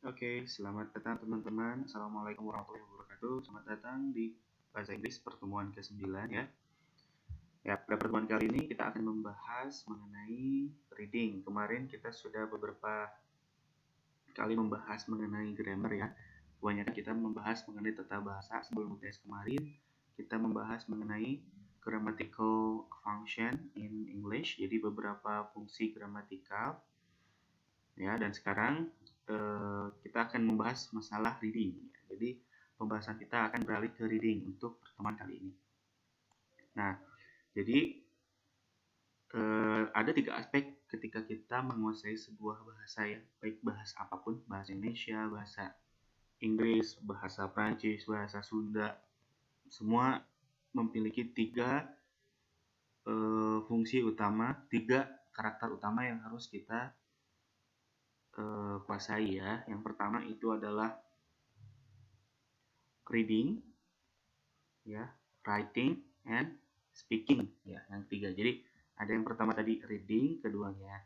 Oke, selamat datang teman-teman. Assalamualaikum warahmatullahi wabarakatuh. Selamat datang di Bahasa Inggris pertemuan ke-9 ya. Ya, pada pertemuan kali ini kita akan membahas mengenai reading. Kemarin kita sudah beberapa kali membahas mengenai grammar ya. Kebanyakan kita membahas mengenai tata bahasa. Sebelum UTS kemarin, kita membahas mengenai grammatical function in English. Jadi beberapa fungsi gramatikal ya, dan sekarang kita akan membahas masalah reading ya. Jadi pembahasan kita akan beralih ke reading untuk pertemuan kali ini. Nah, jadi ada 3 aspek ketika kita menguasai sebuah bahasa ya, baik bahasa apapun, bahasa Indonesia, bahasa Inggris, bahasa Prancis, bahasa Sunda, semua memiliki 3 fungsi utama, 3 karakter utama yang harus kita kuasai ya. Yang pertama itu adalah reading, ya, writing, and speaking, ya, yang ketiga. Jadi ada yang pertama tadi reading, keduanya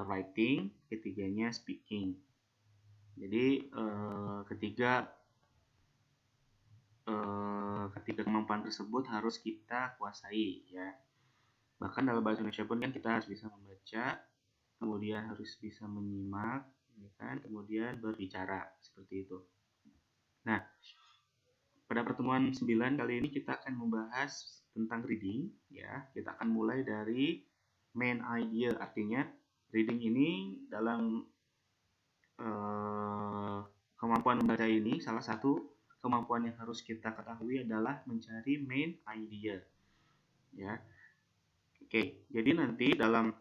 writing, ketiganya speaking. Jadi ketiga kemampuan tersebut harus kita kuasai, ya. Bahkan dalam bahasa Indonesia pun kan kita harus bisa membaca, kemudian harus bisa menyimak, ya kan, kemudian berbicara seperti itu. Nah, pada pertemuan 9 kali ini kita akan membahas tentang reading ya. Kita akan mulai dari main idea, artinya reading ini dalam kemampuan membaca ini salah satu kemampuan yang harus kita ketahui adalah mencari main idea ya. Oke, jadi nanti dalam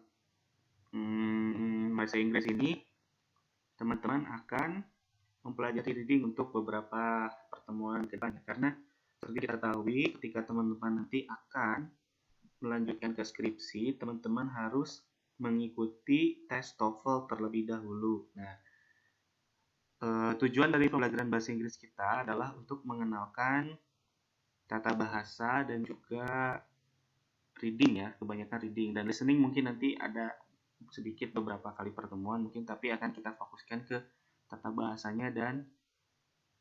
bahasa Inggris ini teman-teman akan mempelajari reading untuk beberapa pertemuan ke depan karena seperti kita ketahui ketika teman-teman nanti akan melanjutkan ke skripsi, teman-teman harus mengikuti tes TOEFL terlebih dahulu. Nah, tujuan dari pembelajaran bahasa Inggris kita adalah untuk mengenalkan tata bahasa dan juga reading ya, kebanyakan reading dan listening mungkin nanti ada sedikit beberapa kali pertemuan mungkin, tapi akan kita fokuskan ke tata bahasanya dan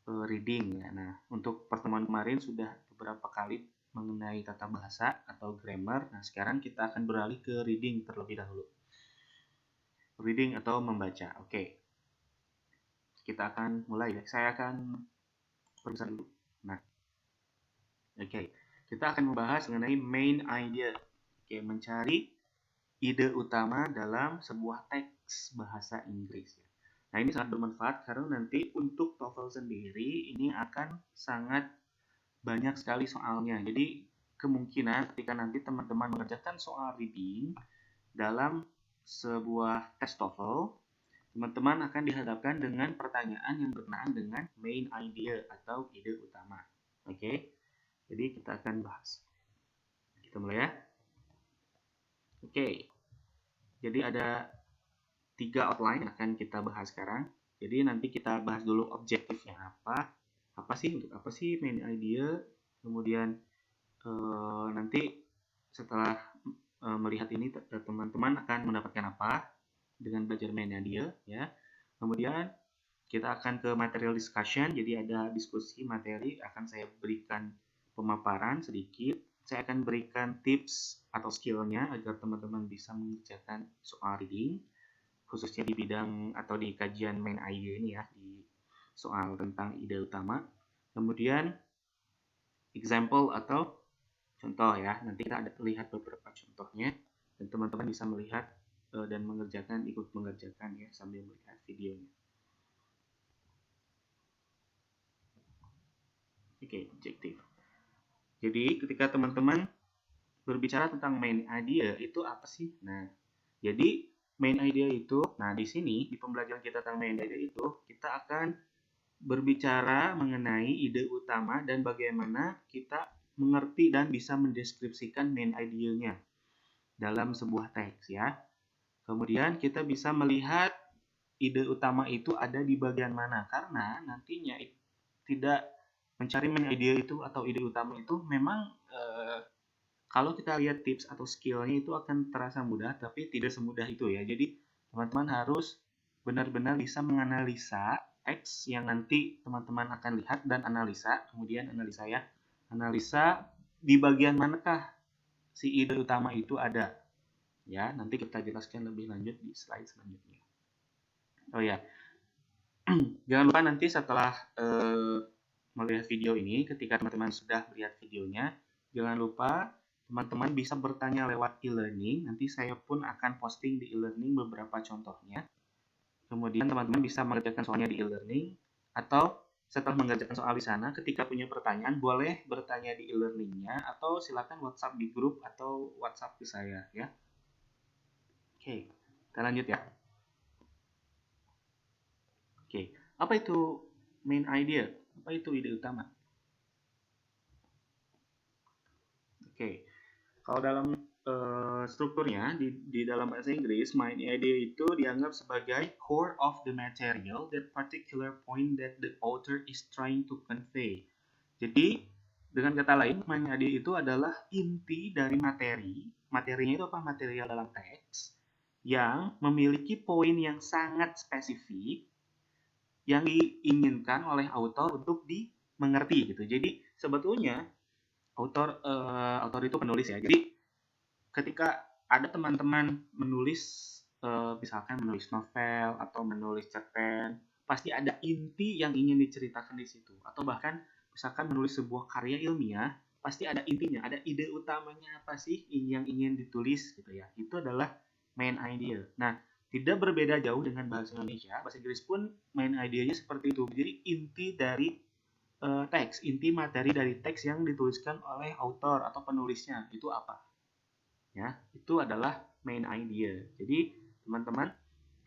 reading ya. Nah, untuk pertemuan kemarin sudah beberapa kali mengenai tata bahasa atau grammar. Nah, sekarang kita akan beralih ke reading terlebih dahulu. Reading atau membaca. Oke. Kita akan mulai ya. Saya akan berbicara dulu. Nah, oke. Kita akan membahas mengenai main idea. Oke, mencari ide utama dalam sebuah teks bahasa Inggris. Nah, ini sangat bermanfaat karena nanti untuk TOEFL sendiri ini akan sangat banyak sekali soalnya. Jadi kemungkinan ketika nanti teman-teman mengerjakan soal reading dalam sebuah tes TOEFL, teman-teman akan dihadapkan dengan pertanyaan yang berkenaan dengan main idea atau ide utama. Oke, jadi kita akan bahas. Kita mulai ya. Oke, jadi ada 3 outline yang akan kita bahas sekarang. Jadi nanti kita bahas dulu objektifnya apa sih, untuk apa sih main idea, kemudian nanti setelah melihat ini teman-teman akan mendapatkan apa dengan belajar main idea ya. Kemudian kita akan ke material discussion, jadi ada diskusi materi, akan saya berikan pemaparan sedikit, saya akan berikan tips atau skillnya agar teman-teman bisa mengerjakan soal reading khususnya di bidang atau di kajian main idea ini ya, di soal tentang ide utama. Kemudian example atau contoh ya, nanti kita ada lihat beberapa contohnya dan teman-teman bisa melihat dan ikut mengerjakan ya sambil melihat videonya. Oke, objektif. Jadi ketika teman-teman berbicara tentang main idea itu apa sih? Nah, jadi main idea itu, nah di sini di pembelajaran kita tentang main idea itu kita akan berbicara mengenai ide utama dan bagaimana kita mengerti dan bisa mendeskripsikan main idea-nya dalam sebuah teks ya. Kemudian kita bisa melihat ide utama itu ada di bagian mana karena nantinya tidak mencari main idea itu atau ide utama itu memang kalau kita lihat tips atau skillnya itu akan terasa mudah tapi tidak semudah itu ya. Jadi teman-teman harus benar-benar bisa menganalisa teks yang nanti teman-teman akan lihat dan analisa, kemudian analisa ya. Analisa di bagian manakah si ide utama itu ada. Ya, nanti kita jelaskan lebih lanjut di slide selanjutnya. Oh ya, jangan lupa nanti setelah melihat video ini, ketika teman-teman sudah melihat videonya, jangan lupa teman-teman bisa bertanya lewat e-learning. Nanti saya pun akan posting di e-learning beberapa contohnya. Kemudian teman-teman bisa mengerjakan soalnya di e-learning, atau setelah mengerjakan soal di sana, ketika punya pertanyaan, boleh bertanya di e-learningnya, atau silakan WhatsApp di grup atau WhatsApp ke saya ya. Oke, kita lanjut ya. Oke, apa itu main idea? Apa itu ide utama? Oke, kalau dalam strukturnya di dalam bahasa Inggris, main idea itu dianggap sebagai core of the material, that particular point that the author is trying to convey. Jadi, dengan kata lain, main idea itu adalah inti dari materi. Materinya itu apa? Material dalam teks yang memiliki poin yang sangat spesifik yang diinginkan oleh autor untuk dimengerti gitu. Jadi sebetulnya autor itu penulis ya. Jadi ketika ada teman-teman menulis misalkan menulis novel atau menulis cerpen, pasti ada inti yang ingin diceritakan di situ. Atau bahkan misalkan menulis sebuah karya ilmiah, pasti ada intinya, ada ide utamanya apa sih yang ingin ditulis gitu ya. Itu adalah main idea. Nah, tidak berbeda jauh dengan bahasa Indonesia, bahasa Inggris pun main idenya seperti itu. Jadi inti dari teks, inti materi dari teks yang dituliskan oleh autor atau penulisnya itu apa? Ya, itu adalah main idea. Jadi, teman-teman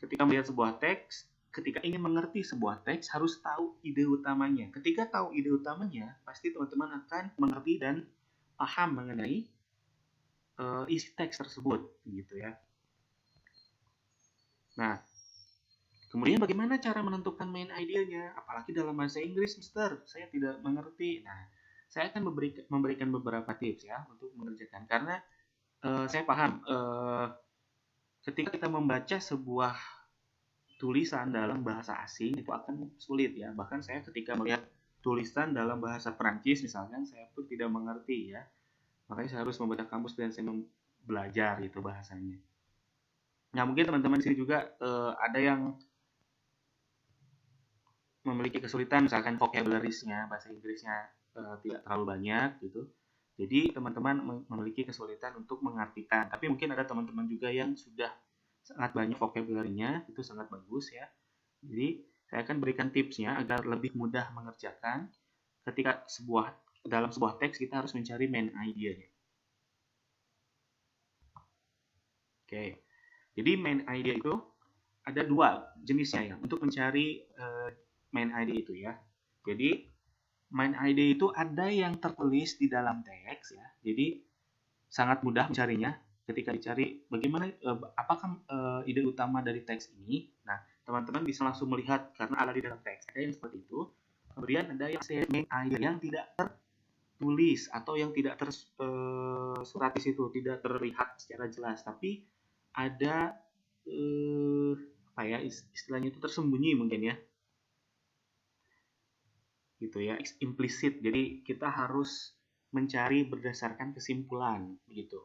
ketika melihat sebuah teks, ketika ingin mengerti sebuah teks harus tahu ide utamanya. Ketika tahu ide utamanya, pasti teman-teman akan mengerti dan paham mengenai isi teks tersebut, gitu ya. Nah, kemudian bagaimana cara menentukan main idenya? Apalagi dalam bahasa Inggris, Mister, saya tidak mengerti. Nah, saya akan memberikan beberapa tips ya untuk mengerjakan. Karena saya paham ketika kita membaca sebuah tulisan dalam bahasa asing itu akan sulit ya. Bahkan saya ketika melihat tulisan dalam bahasa Perancis misalkan, saya pun tidak mengerti ya. Makanya saya harus membaca kamus dan saya belajar itu bahasanya. Nah, mungkin teman-teman di sini juga ada yang memiliki kesulitan misalkan vocabulary-nya, bahasa Inggrisnya tidak terlalu banyak gitu. Jadi teman-teman memiliki kesulitan untuk mengartikan. Tapi mungkin ada teman-teman juga yang sudah sangat banyak vocabulary-nya, itu sangat bagus ya. Jadi saya akan berikan tipsnya agar lebih mudah mengerjakan. Ketika dalam sebuah teks kita harus mencari main idea-nya. Oke. Jadi main idea itu ada dua jenisnya ya untuk mencari main idea itu ya. Jadi main idea itu ada yang tertulis di dalam teks ya. Jadi sangat mudah mencarinya ketika dicari bagaimana apakah ide utama dari teks ini. Nah, teman-teman bisa langsung melihat karena ada di dalam teks. Ada yang seperti itu. Kemudian ada yang main idea yang tidak tertulis atau yang tidak tersurat di situ, tidak terlihat secara jelas, tapi ada apa ya istilahnya itu tersembunyi mungkin ya. Gitu ya, implisit. Jadi kita harus mencari berdasarkan kesimpulan begitu.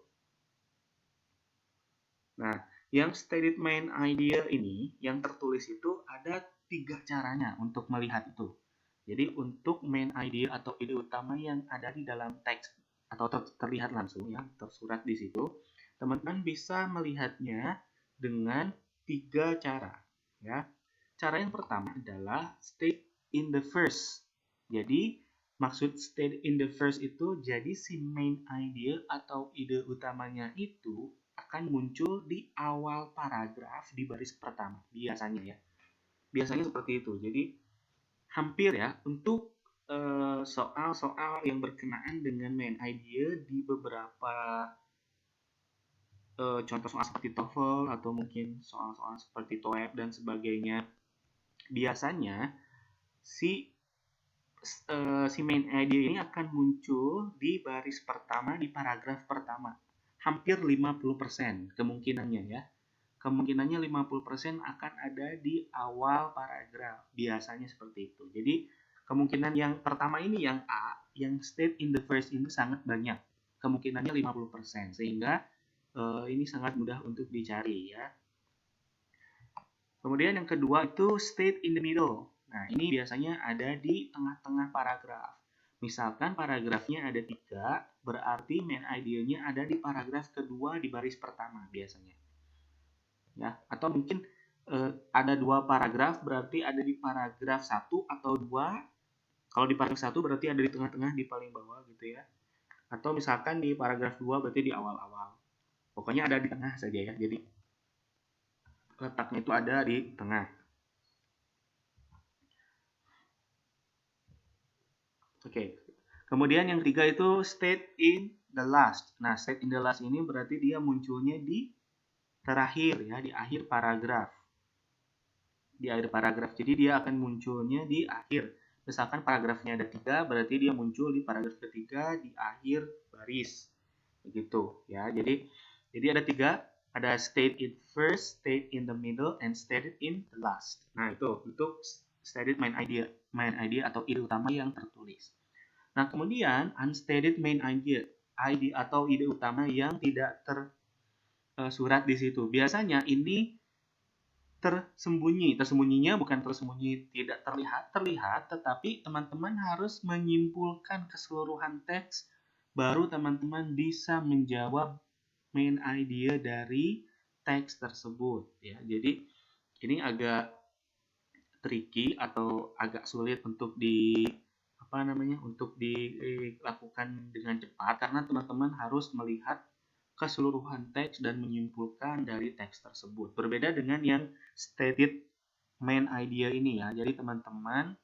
Nah, yang stated main idea ini yang tertulis itu ada 3 caranya untuk melihat itu. Jadi untuk main idea atau ide utama yang ada di dalam teks atau terlihat langsung ya, tersurat di situ, teman-teman bisa melihatnya dengan 3 cara ya. Cara yang pertama adalah state in the first. Jadi maksud state in the first itu jadi si main idea atau ide utamanya itu akan muncul di awal paragraf di baris pertama biasanya ya. Biasanya seperti itu. Jadi hampir ya untuk soal-soal yang berkenaan dengan main idea di beberapa contoh soal seperti TOEFL atau mungkin soal-soal seperti TOEIC dan sebagainya, biasanya si main idea ini akan muncul di baris pertama di paragraf pertama. Hampir 50% kemungkinannya ya. kemungkinannya 50% akan ada di awal paragraf. Biasanya seperti itu. Jadi kemungkinan yang pertama ini yang A, yang state in the first ini sangat banyak. Kemungkinannya 50%. Sehingga ini sangat mudah untuk dicari ya. Kemudian yang kedua itu state in the middle. Nah, ini biasanya ada di tengah-tengah paragraf. Misalkan paragrafnya ada 3, berarti main idea-nya ada di paragraf kedua di baris pertama biasanya. Ya, atau mungkin ada 2 paragraf, berarti ada di paragraf 1 atau 2. Kalau di paragraf 1 berarti ada di tengah-tengah di paling bawah gitu ya. Atau misalkan di paragraf 2 berarti di awal-awal. Pokoknya ada di tengah saja ya. Jadi letaknya itu ada di tengah. Oke. Kemudian yang ketiga itu state in the last. Nah, state in the last ini berarti dia munculnya di terakhir ya, di akhir paragraf. Di akhir paragraf. Jadi dia akan munculnya di akhir. Misalkan paragrafnya ada 3, berarti dia muncul di paragraf ketiga di akhir baris. Begitu ya. Jadi ada 3, ada state in first, state in the middle, and stated in the last. Nah, itu stated main idea atau ide utama yang tertulis. Nah, kemudian unstated main idea atau ide utama yang tidak tersurat di situ. Biasanya ini tersembunyinya bukan tersembunyi tidak terlihat, tetapi teman-teman harus menyimpulkan keseluruhan teks, baru teman-teman bisa menjawab main idea dari teks tersebut ya. Jadi ini agak tricky atau agak sulit untuk dilakukan dengan cepat karena teman-teman harus melihat keseluruhan teks dan menyimpulkan dari teks tersebut. Berbeda dengan yang stated main idea ini ya. Jadi teman-teman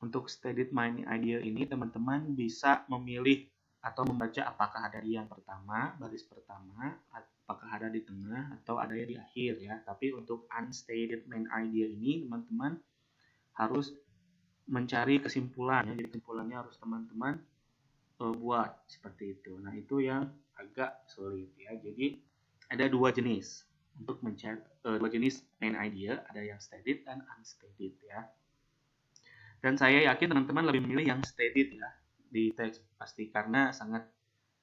untuk stated main idea ini teman-teman bisa memilih atau membaca apakah ada di yang pertama, baris pertama, apakah ada di tengah atau ada di akhir ya. Tapi untuk unstated main idea ini teman-teman harus mencari kesimpulan ya. Jadi kesimpulannya harus teman-teman buat seperti itu. Nah, itu yang agak sulit ya. Jadi ada 2 jenis untuk mencari 2 jenis main idea, ada yang stated dan unstated ya. Dan saya yakin teman-teman lebih memilih yang stated ya di teks pasti karena sangat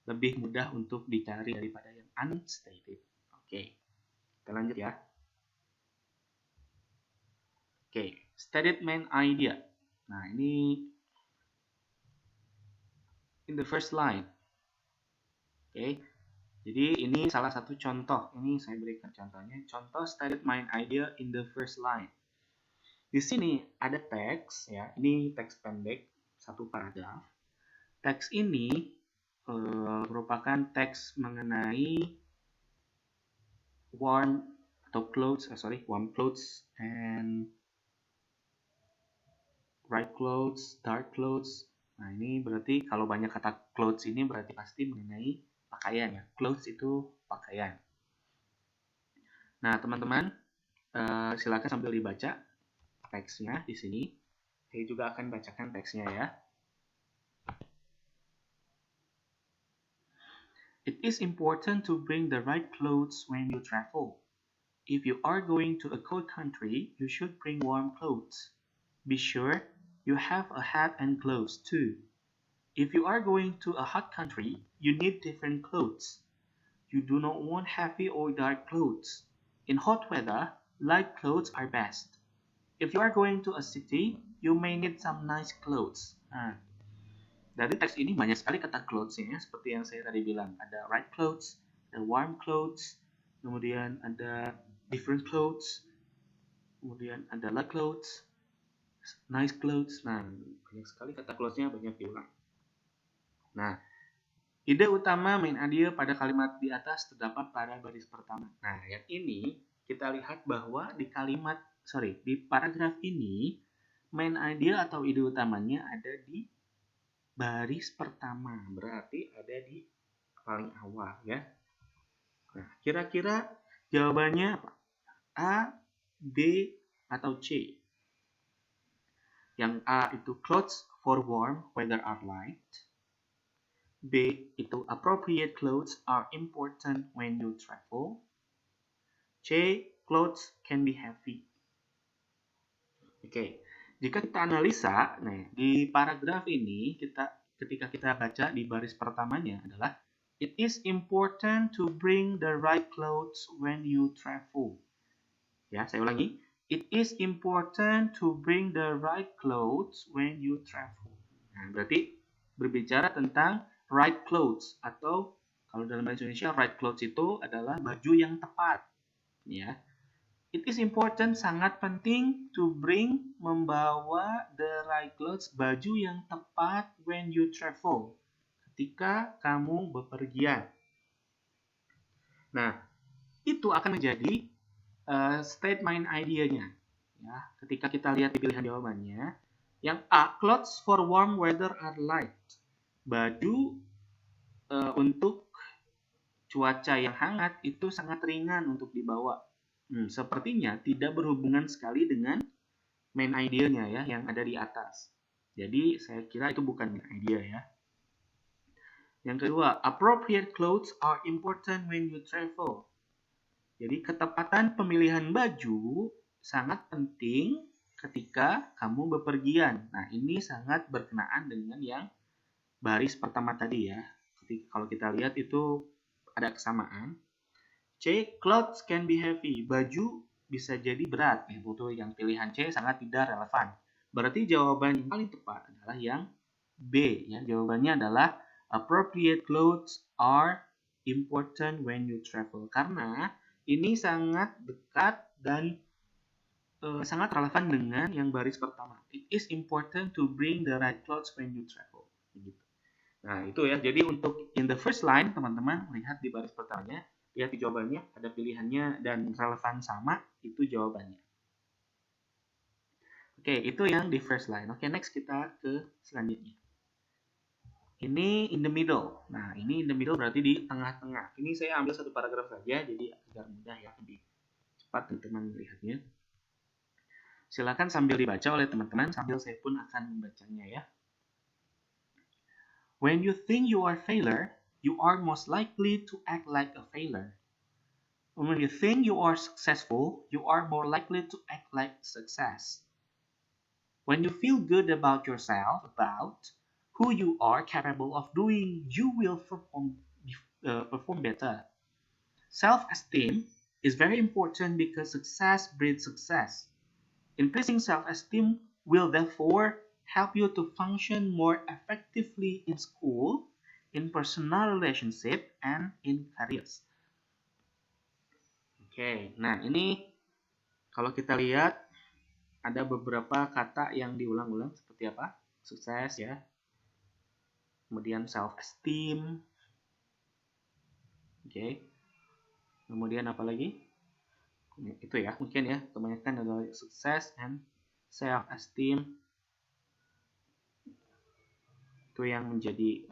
lebih mudah untuk dicari daripada yang unstated. Oke. Kita lanjut ya. Oke, stated main idea. Nah, ini in the first line. Oke. Jadi ini salah satu contoh. Ini saya berikan contohnya. Contoh stated main idea in the first line. Di sini ada teks ya. Ini teks pendek, satu paragraf. Teks ini merupakan teks mengenai warm clothes and bright clothes, dark clothes. Nah, ini berarti kalau banyak kata clothes ini berarti pasti mengenai pakaian ya. Clothes itu pakaian. Nah, teman-teman silakan sambil dibaca teksnya di sini. Saya juga akan bacakan teksnya ya. It is important to bring the right clothes when you travel. If you are going to a cold country, you should bring warm clothes. Be sure you have a hat and gloves too. If you are going to a hot country, you need different clothes. You do not want heavy or dark clothes. In hot weather, light clothes are best. If you are going to a city, you may need some nice clothes. Nah, dari teks ini banyak sekali kata clothes-nya, seperti yang saya tadi bilang. Ada right clothes, ada warm clothes, kemudian ada different clothes, kemudian ada light clothes, nice clothes. Nah, banyak sekali kata clothes-nya, banyak diulang. Nah, ide utama main idea pada kalimat di atas terdapat pada baris pertama. Nah, yang ini kita lihat bahwa di paragraf ini main idea atau ide utamanya ada di baris pertama, berarti ada di paling awal ya. Nah, kira-kira jawabannya apa? A, B, atau C? Yang A itu clothes for warm weather are light. B itu appropriate clothes are important when you travel. C. Clothes can be heavy. Oke, jika kita analisa, di paragraf ini ketika kita baca di baris pertamanya adalah it is important to bring the right clothes when you travel. Ya, saya ulangi. It is important to bring the right clothes when you travel. Nah, berarti berbicara tentang right clothes atau kalau dalam bahasa Indonesia right clothes itu adalah baju yang tepat, ya. It is important, sangat penting to bring, membawa the right clothes, baju yang tepat when you travel, ketika kamu bepergian. Nah, itu akan menjadi statement idea-nya. Ya, ketika kita lihat di pilihan jawabannya, yang A, clothes for warm weather are light. Baju untuk cuaca yang hangat itu sangat ringan untuk dibawa. Sepertinya tidak berhubungan sekali dengan main idea-nya ya, yang ada di atas. Jadi saya kira itu bukan main idea ya. Yang kedua, appropriate clothes are important when you travel. Jadi ketepatan pemilihan baju sangat penting ketika kamu bepergian. Nah, ini sangat berkenaan dengan yang baris pertama tadi ya. Kalau kita lihat itu ada kesamaan. C. Clothes can be heavy. Baju bisa jadi berat. Itu yang pilihan C sangat tidak relevan. Berarti jawaban yang paling tepat adalah yang B. Ya. Jawabannya adalah appropriate clothes are important when you travel. Karena ini sangat dekat dan sangat relevan dengan yang baris pertama. It is important to bring the right clothes when you travel. Gitu. Nah, itu ya. Jadi untuk in the first line, teman-teman lihat di baris pertamanya, lihat di jawabannya, ada pilihannya dan relevan sama, itu jawabannya. Oke, itu yang di first line. Oke, next kita ke selanjutnya. Ini in the middle. Nah, ini in the middle berarti di tengah-tengah. Ini saya ambil satu paragraf saja, jadi agar mudah ya, lebih cepat teman-teman melihatnya. Silakan sambil dibaca oleh teman-teman, sambil saya pun akan membacanya ya. When you think you are a failure, you are most likely to act like a failure. When you think you are successful, you are more likely to act like success. When you feel good about yourself, about who you are capable of doing, you will perform better. Self-esteem is very important because success breeds success. Increasing self-esteem will therefore help you to function more effectively in school, in personal relationship, and in careers. Oke, nah ini kalau kita lihat ada beberapa kata yang diulang-ulang seperti apa? Sukses ya. Kemudian self-esteem. Oke. Kemudian apa lagi? Itu ya, mungkin ya. Kebanyakan adalah sukses and self-esteem. Itu yang menjadi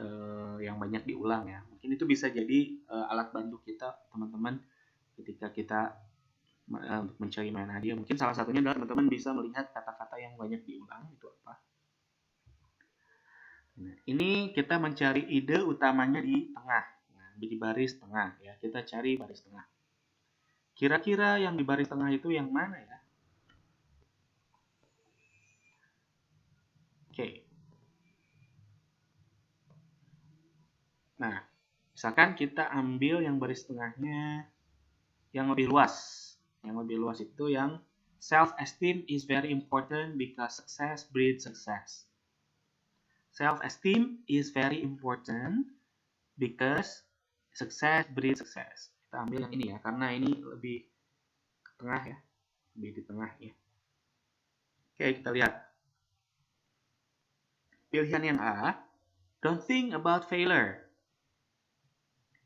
yang banyak diulang ya. Mungkin itu bisa jadi alat bantu kita, teman-teman, ketika kita untuk mencari main hadiah. Mungkin salah satunya adalah teman-teman bisa melihat kata-kata yang banyak diulang itu apa. Nah, ini kita mencari ide utamanya di tengah, nah, di baris tengah ya. Kita cari baris tengah. Kira-kira yang di baris tengah itu yang mana ya? Oke. Nah, misalkan kita ambil yang baris tengahnya yang lebih luas. Yang lebih luas itu yang self-esteem is very important because success breeds success. Self-esteem is very important because success breeds success. Kita ambil yang ini ya, karena ini lebih ke tengah ya. Lebih di tengah ya. Oke, kita lihat. Pilihan yang A, don't think about failure.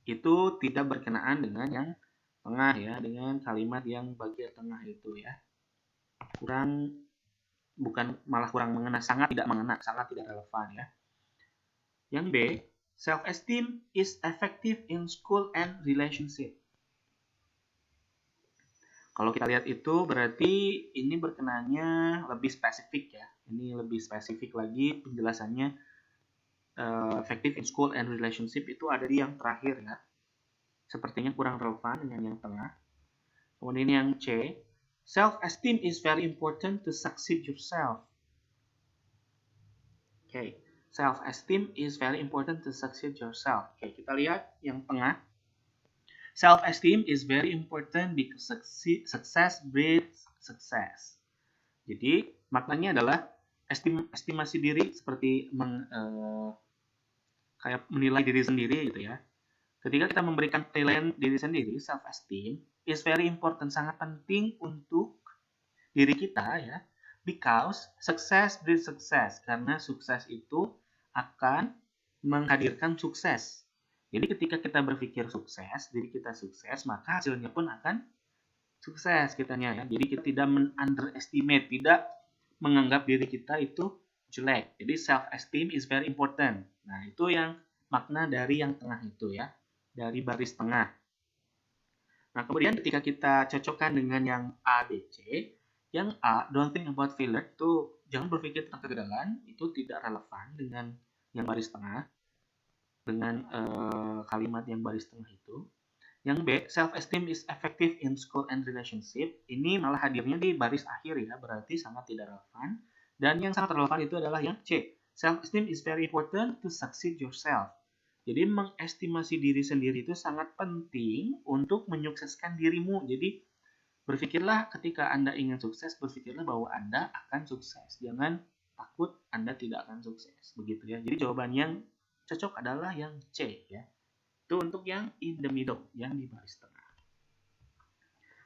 Itu tidak berkenaan dengan yang tengah ya, dengan kalimat yang bagian tengah itu ya. Malah kurang mengena, sangat tidak mengena, sangat tidak relevan ya. Yang B, self-esteem is effective in school and relationship. Kalau kita lihat itu berarti ini berkenanya lebih spesifik ya. Ini lebih spesifik lagi penjelasannya. Effective in school and relationship itu ada di yang terakhir ya. Sepertinya kurang relevan dengan yang tengah. Kemudian yang C, self-esteem is very important to succeed yourself. Oke, self-esteem is very important to succeed yourself. Oke, kita lihat yang tengah. Self-esteem is very important because success breeds success. Jadi, maknanya adalah estimasi diri seperti kayak menilai diri sendiri gitu ya. Ketika kita memberikan penilaian diri sendiri, self-esteem is very important, sangat penting untuk diri kita ya. Because success breeds success, karena sukses itu akan menghadirkan sukses. Jadi ketika kita berpikir sukses, diri kita sukses, maka hasilnya pun akan sukses kitanya ya. Jadi kita tidak underestimate, tidak menganggap diri kita itu jelek. Jadi self-esteem is very important. Nah, itu yang makna dari yang tengah itu ya. Dari baris tengah. Nah, kemudian ketika kita cocokkan dengan yang A, B, C, yang A, don't think about failure, itu jangan berpikir tentang kegagalan, itu tidak relevan dengan yang baris tengah, dengan kalimat yang baris tengah itu. Yang B, self-esteem is effective in school and relationship, ini malah hadirnya di baris akhir ya, berarti sangat tidak relevan. Dan yang sangat relevan itu adalah yang C, self-esteem is very important to succeed yourself. Jadi mengestimasi diri sendiri itu sangat penting untuk menyukseskan dirimu. Jadi berpikirlah ketika Anda ingin sukses, berpikirlah bahwa Anda akan sukses. Jangan takut Anda tidak akan sukses. Begitu ya. Jadi jawaban yang cocok adalah yang C ya. Itu untuk yang in the middle, yang di baris tengah.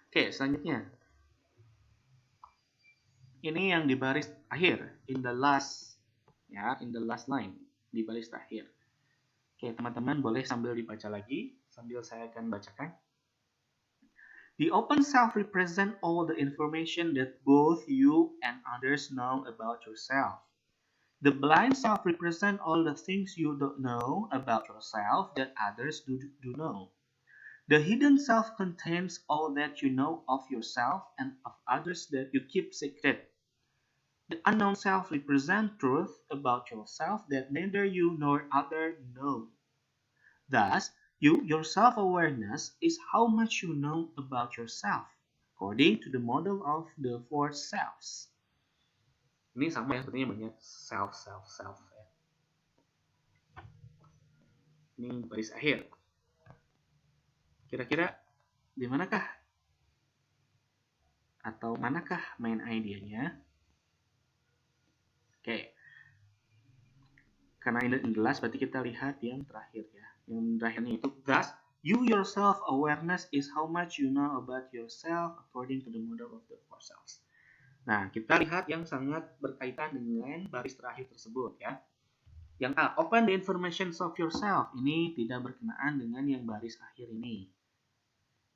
Oke, selanjutnya. Ini yang di baris akhir, in the last ya, in the last line, di baris terakhir. Oke, teman-teman boleh sambil dibaca lagi, sambil saya akan bacakan. The open self represents all the information that both you and others know about yourself. The blind self represents all the things you don't know about yourself that others do know. The hidden self contains all that you know of yourself and of others that you keep secret. The unknown self represents truth about yourself that neither you nor others know. Thus, your self-awareness is how much you know about yourself, according to the model of the four selves. Ini sama ya, sepertinya banyak self ya. Ini baris akhir. Kira-kira di manakah atau manakah main idenya? Oke. Karena ini jelas, berarti kita lihat yang terakhir ya. Yang terakhirnya itu, thus, your self-awareness is how much you know about yourself according to the model of the four selves. Nah, kita lihat yang sangat berkaitan dengan baris terakhir tersebut ya. Yang A, open the information of yourself. Ini tidak berkenaan dengan yang baris akhir ini.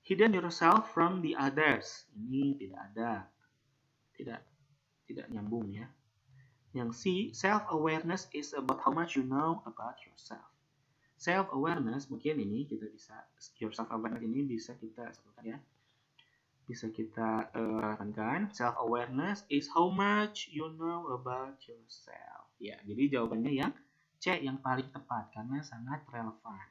Hidden yourself from the others. Ini tidak ada. Tidak nyambung ya. Yang C, self-awareness is about how much you know about yourself. Self-awareness, mungkin ini kita bisa, your self-awareness ini bisa kita sebutkan ya. Bisa kita tekankan, self-awareness is how much you know about yourself. Ya, jadi jawabannya yang C, yang paling tepat, karena sangat relevan.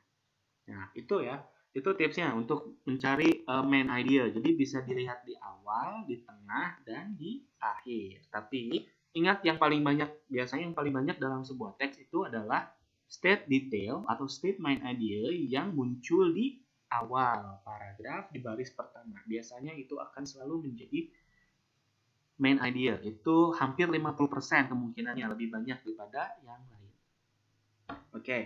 Nah, itu ya. Itu tipsnya untuk mencari main idea. Jadi bisa dilihat di awal, di tengah, dan di akhir. Tapi ingat yang paling banyak, biasanya yang paling banyak dalam sebuah teks itu adalah state detail atau state main idea yang muncul di awal paragraf di baris pertama. Biasanya itu akan selalu menjadi main idea. Itu hampir 50% kemungkinannya, lebih banyak daripada yang lain. Oke.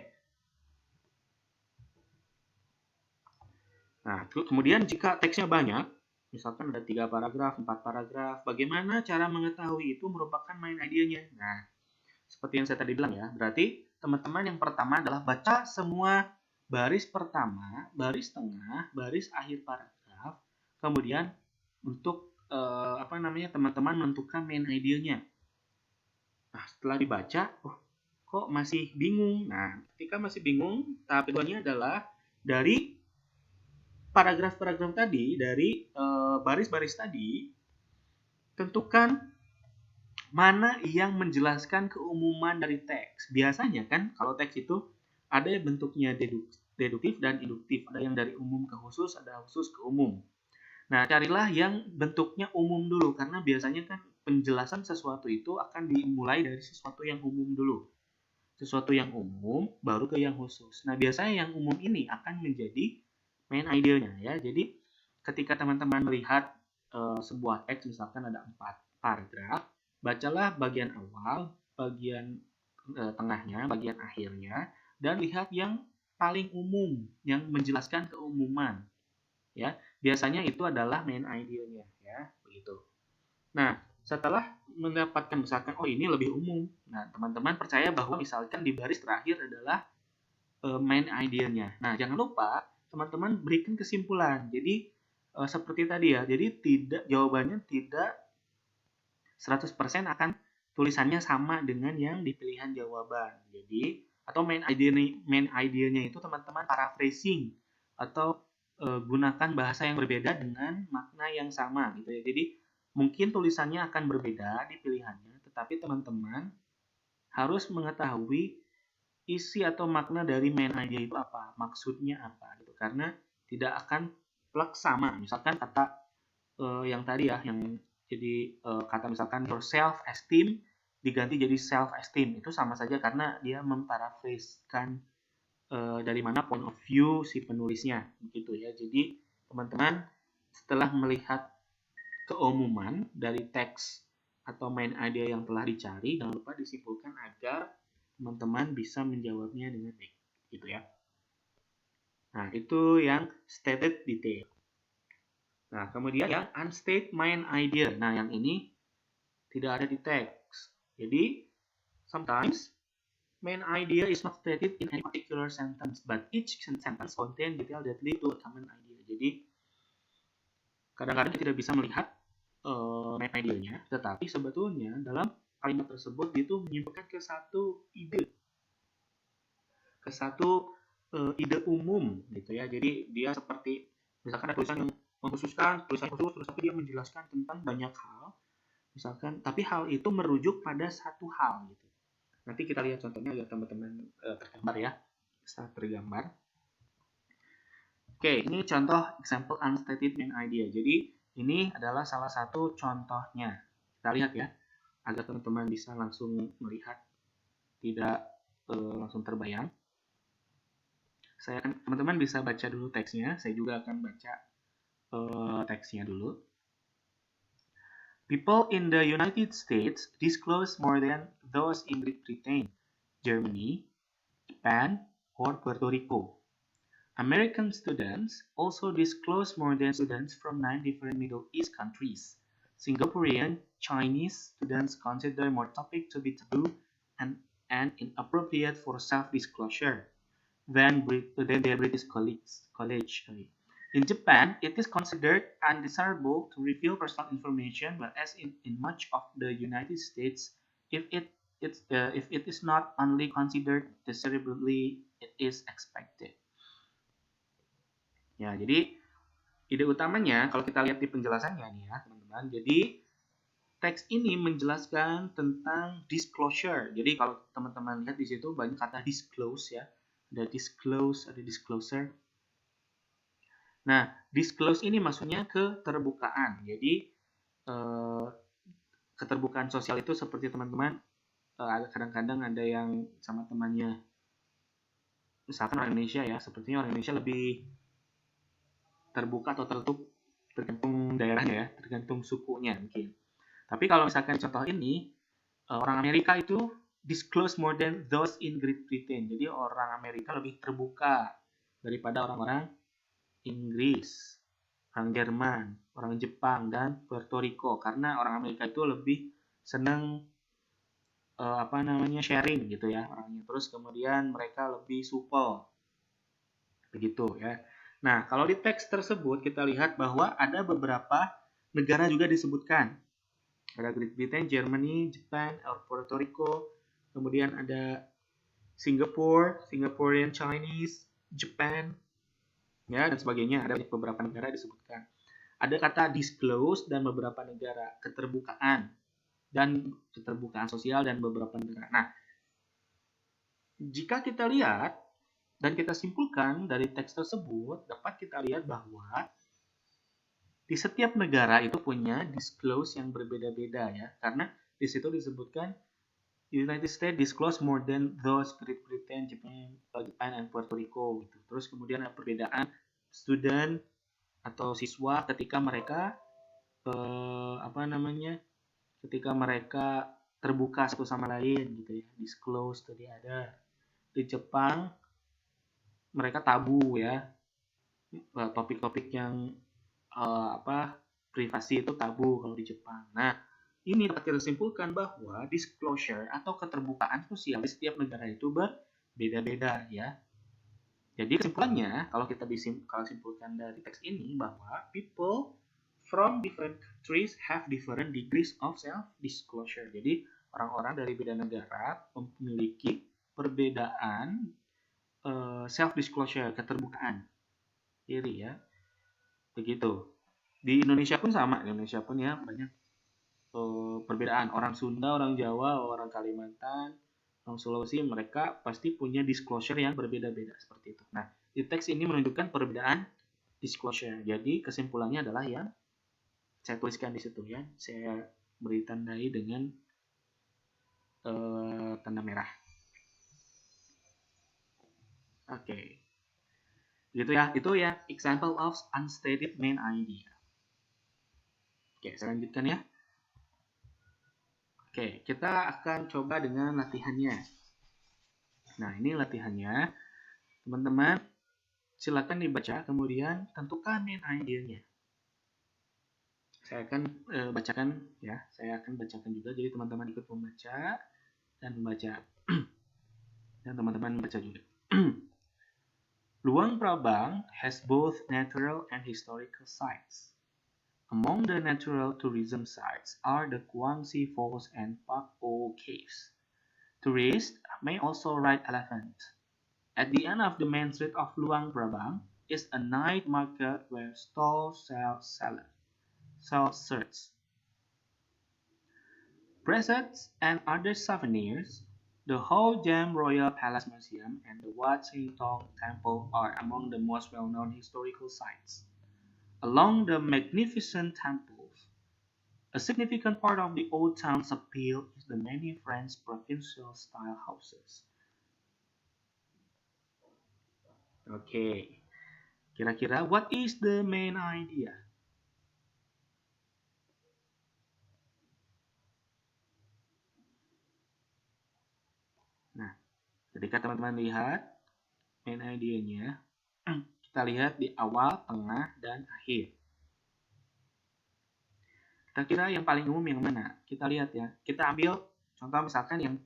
Nah, kemudian jika teksnya banyak, misalkan ada 3 paragraf, 4 paragraf, bagaimana cara mengetahui itu merupakan main idenya? Nah, seperti yang saya tadi bilang ya, berarti teman-teman yang pertama adalah baca semua baris pertama, baris tengah, baris akhir paragraf, kemudian untuk teman-teman menentukan main idenya. Nah, setelah dibaca, kok masih bingung? Nah, ketika masih bingung, tahap keduanya adalah dari paragraf-paragraf tadi, dari baris-baris tadi, tentukan mana yang menjelaskan keumuman dari teks. Biasanya kan kalau teks itu ada yang bentuknya deduktif dan induktif. Ada yang dari umum ke khusus, ada khusus ke umum. Nah, carilah yang bentuknya umum dulu, karena biasanya kan penjelasan sesuatu itu akan dimulai dari sesuatu yang umum dulu. Sesuatu yang umum, baru ke yang khusus. Nah, biasanya yang umum ini akan menjadi main idea-nya ya. Jadi, ketika teman-teman melihat sebuah teks, misalkan ada 4 paragraf, bacalah bagian awal, bagian tengahnya, bagian akhirnya, dan lihat yang paling umum, yang menjelaskan keumuman. Ya, biasanya itu adalah main idea-nya ya, begitu. Nah, setelah mendapatkan misalkan oh ini lebih umum. Nah, teman-teman percaya bahwa misalkan di baris terakhir adalah main idea-nya. Nah, jangan lupa teman-teman berikan kesimpulan. Jadi seperti tadi ya. Jadi jawabannya tidak 100% akan tulisannya sama dengan yang di pilihan jawaban. Jadi atau main idea-nya itu teman-teman paraphrasing atau gunakan bahasa yang berbeda dengan makna yang sama gitu ya. Jadi mungkin tulisannya akan berbeda di pilihannya, tetapi teman-teman harus mengetahui isi atau makna dari main idea itu apa, maksudnya apa gitu. Karena tidak akan plek sama. Misalkan kata yang tadi ya, yang jadi kata misalkan your self esteem diganti jadi self esteem, itu sama saja karena dia memparaphrase-kan dari mana point of view si penulisnya begitu ya. Jadi teman-teman setelah melihat keumuman dari teks atau main idea yang telah dicari, jangan lupa disimpulkan agar teman-teman bisa menjawabnya dengan baik gitu ya. Nah, itu yang stated detail. Nah, kemudian yang unstated main idea. Nah, yang ini tidak ada di teks. Jadi, sometimes main idea is not stated in any particular sentence, but each sentence contains detail that lead to a common idea. Jadi, kadang-kadang kita tidak bisa melihat main idea-nya, tetapi sebetulnya dalam kalimat tersebut itu menyimpulkan ke satu ide, ide umum gitu ya. Jadi dia seperti misalkan ada tulisan yang mengkhususkan, tulisan khusus, tapi dia menjelaskan tentang banyak hal, misalkan, tapi hal itu merujuk pada satu hal gitu. Nanti kita lihat contohnya agar teman-teman tergambar ya, bisa tergambar. Oke, ini contoh example unstated main idea. Jadi ini adalah salah satu contohnya. Kita lihat ya, agar teman-teman bisa langsung melihat, tidak langsung terbayang. Teman-teman bisa baca dulu teksnya. Saya juga akan baca teksnya dulu. People in the United States disclose more than those in Great Britain, Germany, Japan, or Puerto Rico. American students also disclose more than students from 9 different Middle East countries. Singaporean Chinese students consider more topics to be taboo and inappropriate for self-disclosure than their British colleagues. In Japan, it is considered undesirable to reveal personal information, whereas in much of the United States, if it is not only considered desirably, it is expected. Ya, jadi ide utamanya kalau kita lihat di penjelasannya nih ya, teman-teman. Jadi teks ini menjelaskan tentang disclosure. Jadi kalau teman-teman lihat di situ banyak kata disclose ya. Ada disclose, ada disclosure. Nah, disclose ini maksudnya keterbukaan. Jadi keterbukaan sosial itu seperti teman-teman kadang-kadang ada yang sama temannya, misalkan orang Indonesia ya, sepertinya orang Indonesia lebih terbuka atau tertutup tergantung daerahnya ya, tergantung sukunya mungkin. Tapi kalau misalkan contoh ini, orang Amerika itu disclose more than those in Great Britain. Jadi orang Amerika lebih terbuka daripada orang-orang Inggris, orang Jerman, orang Jepang, dan Puerto Rico. Karena orang Amerika itu lebih senang sharing gitu ya orangnya. Terus kemudian mereka lebih supel. Begitu ya. Nah, kalau di teks tersebut kita lihat bahwa ada beberapa negara juga disebutkan. Ada Great Britain, Germany, Japan, Puerto Rico, kemudian ada Singapore, Singaporean Chinese, Japan, ya dan sebagainya. Ada beberapa negara disebutkan. Ada kata disclose dan beberapa negara, keterbukaan dan keterbukaan sosial dan beberapa negara. Nah, jika kita lihat dan kita simpulkan dari teks tersebut, dapat kita lihat bahwa di setiap negara itu punya disclose yang berbeda-beda ya, karena di situ disebutkan United States disclose more than those Great Britain, Japan, and Puerto Rico gitu. Terus kemudian ada perbedaan student atau siswa ketika mereka ketika mereka terbuka satu sama lain gitu ya, disclose tadi ada. Di Jepang mereka tabu ya, topik-topik yang privasi itu tabu kalau di Jepang. Nah, ini dapat kita simpulkan bahwa disclosure atau keterbukaan sosial di setiap negara itu berbeda-beda ya. Jadi kesimpulannya, kalau kita simpulkan dari teks ini bahwa people from different countries have different degrees of self-disclosure. Jadi orang-orang dari beda negara memiliki perbedaan self-disclosure, keterbukaan diri ya. Begitu. Di Indonesia pun sama, Indonesia pun ya banyak perbedaan. Orang Sunda, orang Jawa, orang Kalimantan, orang Sulawesi, mereka pasti punya disclosure yang berbeda-beda seperti itu. Nah, di teks ini menunjukkan perbedaan disclosure. Jadi kesimpulannya adalah yang saya tuliskan di situ ya. Saya beri tandai dengan tanda merah. Oke. Gitu ya. Itu ya example of unstated main idea. Oke, saya lanjutkan ya. Oke, kita akan coba dengan latihannya. Nah, ini latihannya. Teman-teman, silakan dibaca, kemudian tentukan main idea-nya. Saya akan bacakan ya. Saya akan bacakan juga, jadi teman-teman ikut membaca dan membaca. Dan teman-teman membaca juga. Luang Prabang has both natural and historical sites. Among the natural tourism sites are the Kuangsi Falls and Pak O Caves. Tourists may also ride elephant. At the end of the main street of Luang Prabang is a night market where stalls sell shirts, bracelets, and other souvenirs. The Ho Jam Royal Palace Museum and the Wat Sing Tong Temple are among the most well-known historical sites. Along the magnificent temples, a significant part of the old town's appeal is the many French provincial-style houses. Okay, kira-kira what is the main idea? Nah, ketika teman-teman lihat main idea-nya, kita lihat di awal, tengah, dan akhir. Kira-kira yang paling umum yang mana? Kita lihat ya. Kita ambil contoh misalkan yang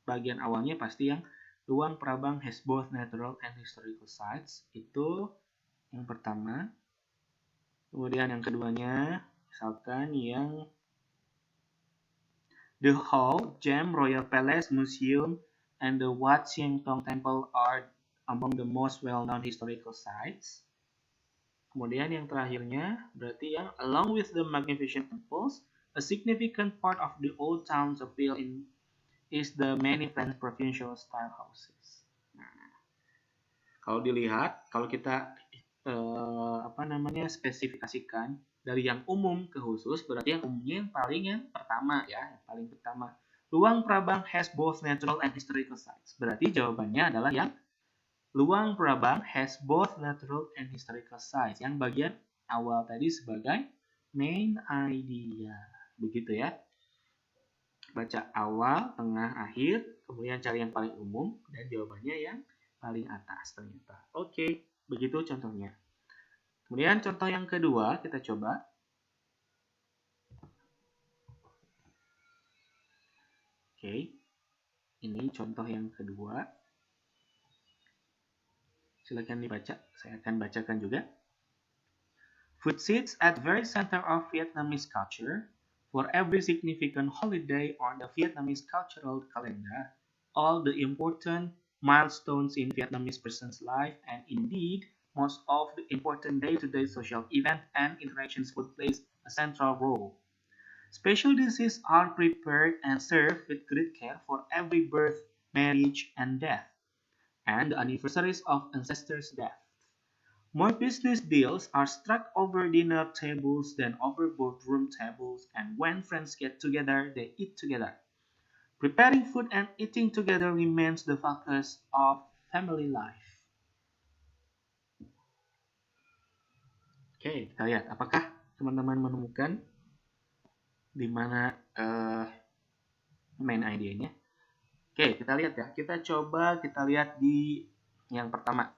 bagian awalnya pasti yang Luang Prabang has both natural and historical sites. Itu yang pertama. Kemudian yang keduanya misalkan yang The Ho Jam Royal Palace Museum and the Wat Sieng Tong Temple are among the most well-known historical sites. Kemudian yang terakhirnya berarti yang along with the magnificent temples, a significant part of the old town's appeal is the many French provincial style houses. Nah, kalau dilihat, kalau kita spesifikasikan dari yang umum ke khusus, berarti yang umumnya yang pertama ya, yang paling pertama. Luang Prabang has both natural and historical sites. Berarti jawabannya adalah yang Luang Prabang has both natural and historical sites. Yang bagian awal tadi sebagai main idea. Begitu ya. Baca awal, tengah, akhir, kemudian cari yang paling umum, dan jawabannya yang paling atas ternyata. Oke, begitu contohnya. Kemudian contoh yang kedua kita coba. Oke, ini contoh yang kedua. Silakan dibaca, saya akan bacakan juga. Food sits at the very center of Vietnamese culture. For every significant holiday on the Vietnamese cultural calendar, all the important milestones in Vietnamese person's life, and indeed most of the important day-to-day social events and interactions would play a central role. Special dishes are prepared and served with great care for every birth, marriage, and death, and the anniversaries of ancestors' deaths. More business deals are struck over dinner tables than over boardroom tables, and when friends get together, they eat together. Preparing food and eating together remains the focus of family life. Oke, kita lihat apakah teman-teman menemukan di mana main idenya. Oke, kita lihat ya. Kita lihat di yang pertama.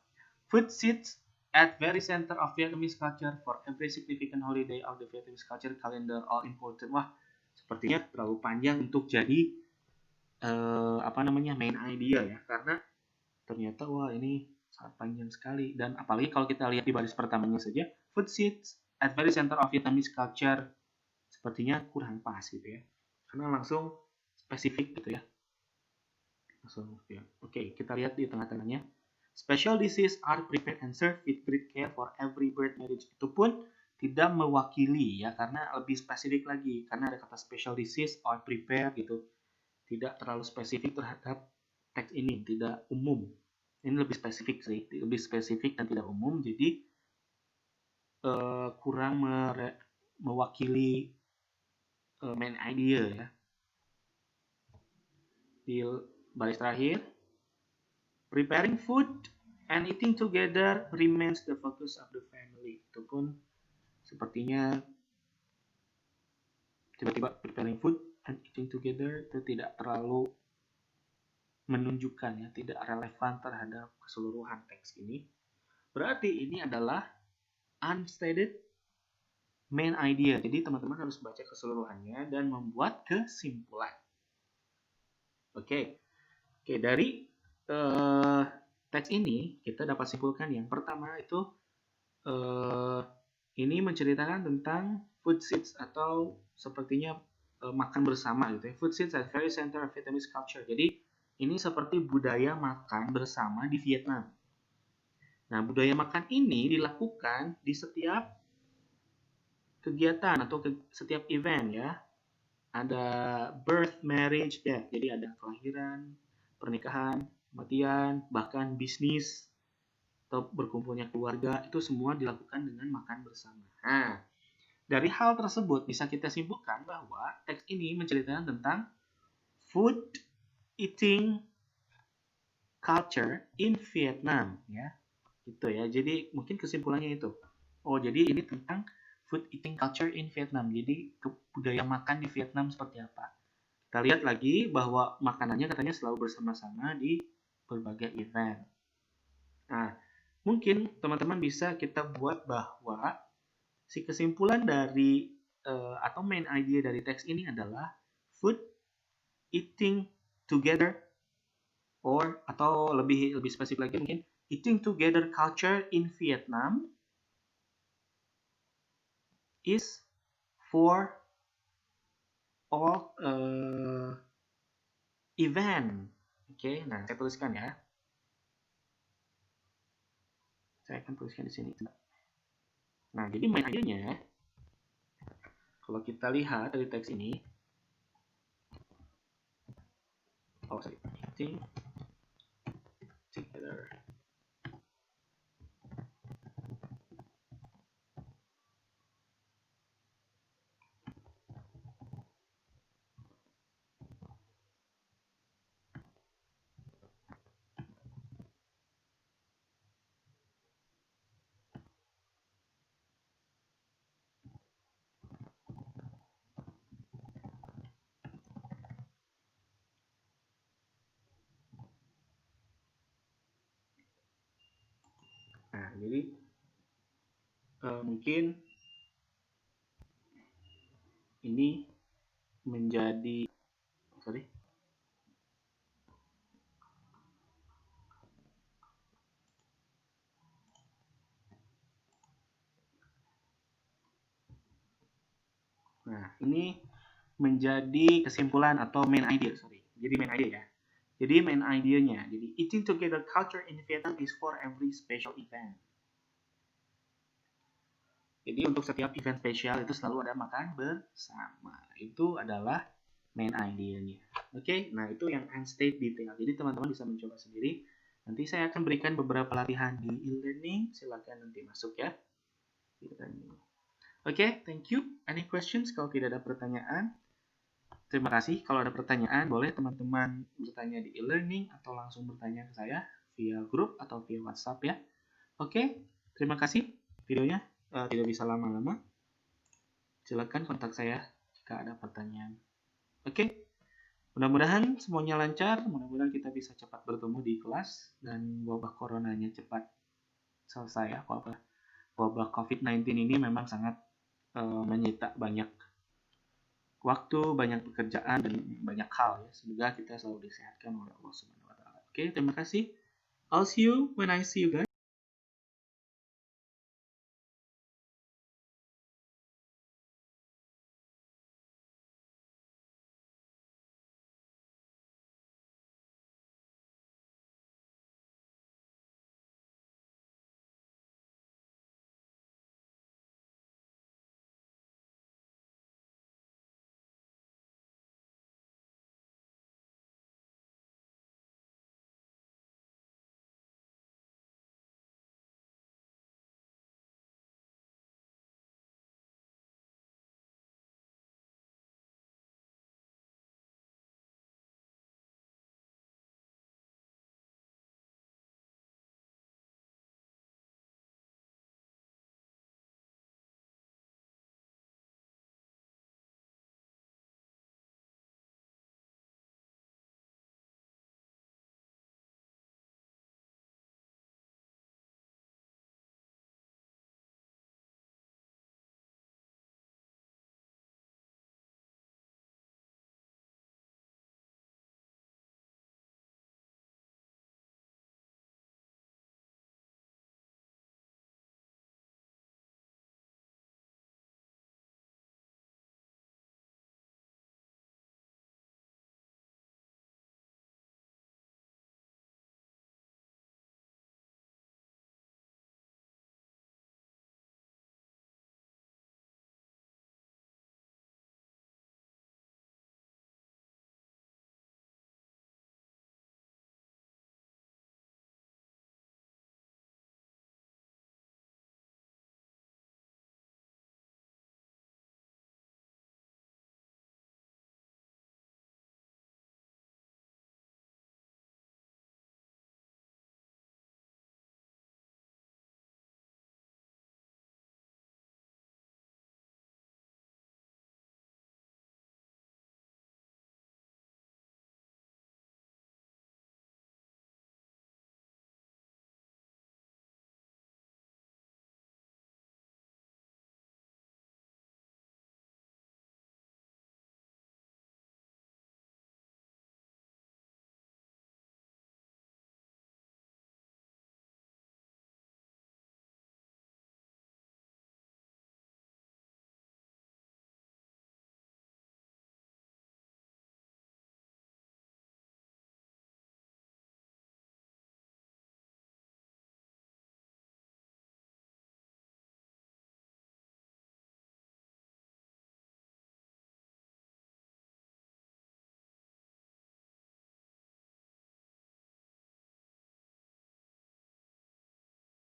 Food sits at very center of Vietnamese culture for every significant holiday of the Vietnamese culture calendar all important. Wah, sepertinya terlalu panjang untuk jadi main idea ya, karena ternyata wah ini sangat panjang sekali, dan apalagi kalau kita lihat di baris pertamanya saja, food sits at very center of Vietnamese culture, sepertinya kurang pas gitu ya, karena langsung spesifik gitu ya. Oke, kita lihat di tengah-tengahnya. Special dishes are prepared and served with great care for every birth marriage. Itu pun tidak mewakili ya, karena lebih spesifik lagi, karena ada kata special dishes or prepare gitu. Tidak terlalu spesifik terhadap teks ini, tidak umum. Ini lebih spesifik sih, lebih spesifik dan tidak umum, jadi kurang mewakili main idea ya. Di baris terakhir, preparing food and eating together remains the focus of the family. Itu pun sepertinya tiba-tiba preparing food and eating together itu tidak terlalu menunjukkan ya, tidak relevan terhadap keseluruhan teks ini. Berarti ini adalah unstated main idea. Jadi teman-teman harus baca keseluruhannya dan membuat kesimpulan. Oke, dari teks ini kita dapat simpulkan yang pertama itu ini menceritakan tentang food sits atau sepertinya makan bersama gitu ya. Food sits at very center of Vietnamese culture. Jadi ini seperti budaya makan bersama di Vietnam. Nah, budaya makan ini dilakukan di setiap kegiatan atau setiap event ya. Ada birth, marriage, death. Jadi ada kelahiran, pernikahan, kematian, bahkan bisnis atau berkumpulnya keluarga, itu semua dilakukan dengan makan bersama. Nah, dari hal tersebut bisa kita simpulkan bahwa teks ini menceritakan tentang food eating culture in Vietnam ya. Gitu ya. Jadi mungkin kesimpulannya itu. Oh, jadi ini tentang food eating culture in Vietnam. Jadi budaya makan di Vietnam seperti apa. Kita lihat lagi bahwa makanannya katanya selalu bersama-sama di berbagai event. Nah, mungkin teman-teman bisa kita buat bahwa si kesimpulan dari atau main idea dari teks ini adalah food eating together, atau lebih spesifik lagi mungkin eating together culture in Vietnam is for all event. Oke, nah saya tuliskan ya. Saya akan tuliskan di sini. Nah, jadi main idenya kalau kita lihat dari teks ini, eating together. Nah, jadi mungkin ini menjadi Nah, ini menjadi kesimpulan atau main idea, Jadi main idea ya. Jadi main idenya, jadi eating together culture in Vietnam is for every special event. Jadi untuk setiap event spesial itu selalu ada makan bersama. Itu adalah main idenya. Oke, nah itu yang unstated detail. Jadi teman-teman bisa mencoba sendiri Nanti saya akan berikan beberapa latihan di e-learning. Silakan nanti masuk ya. Oke, thank you. Any questions? Kalau tidak ada pertanyaan, terima kasih. Kalau ada pertanyaan, boleh teman-teman bertanya di e-learning atau langsung bertanya ke saya via grup atau via WhatsApp ya. Oke, terima kasih. Videonya tidak bisa lama-lama. Silakan kontak saya jika ada pertanyaan. Oke, mudah-mudahan semuanya lancar. Mudah-mudahan kita bisa cepat bertemu di kelas dan wabah coronanya cepat selesai ya. Wabah COVID-19 ini memang sangat menyita banyak waktu, banyak pekerjaan, dan banyak hal ya. Semoga kita selalu disehatkan oleh Allah Subhanahu wa taala. Oke, terima kasih. I'll see you when I see you guys.